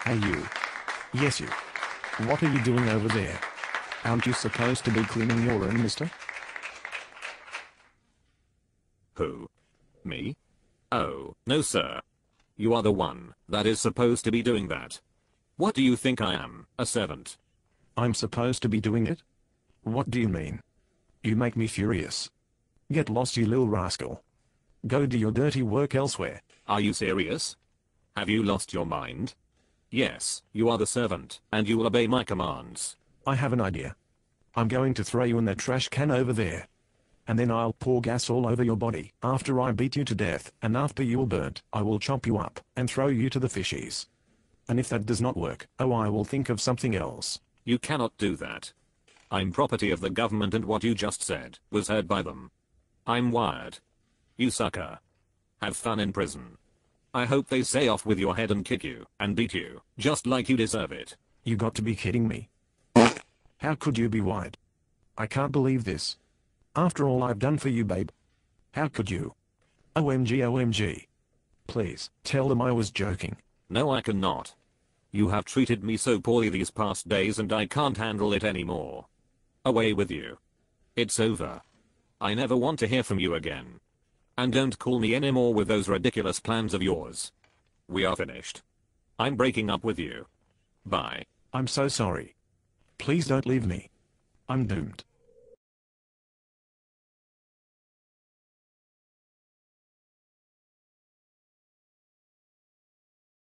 Hey you. Yes you. What are you doing over there? Aren't you supposed to be cleaning your room, mister? Who? Me? Oh, no sir. You are the one that is supposed to be doing that. What do you think I am, a servant? I'm supposed to be doing it? What do you mean? You make me furious. Get lost, you little rascal. Go do your dirty work elsewhere. Are you serious? Have you lost your mind? Yes, you are the servant, and you will obey my commands. I have an idea. I'm going to throw you in that trash can over there. And then I'll pour gas all over your body after I beat you to death, and after you are burnt, I will chop you up and throw you to the fishies. And if that does not work, oh, I will think of something else. You cannot do that. I'm property of the government, and what you just said was heard by them. I'm wired. You sucker. Have fun in prison. I hope they say off with your head and kick you and beat you, just like you deserve it. You got to be kidding me. How could you be wired? I can't believe this. After all I've done for you, babe. How could you? OMG, OMG. Please, tell them I was joking. No, I cannot. You have treated me so poorly these past days, and I can't handle it anymore. Away with you. It's over. I never want to hear from you again. And don't call me anymore with those ridiculous plans of yours. We are finished. I'm breaking up with you. Bye. I'm so sorry. Please don't leave me. I'm doomed.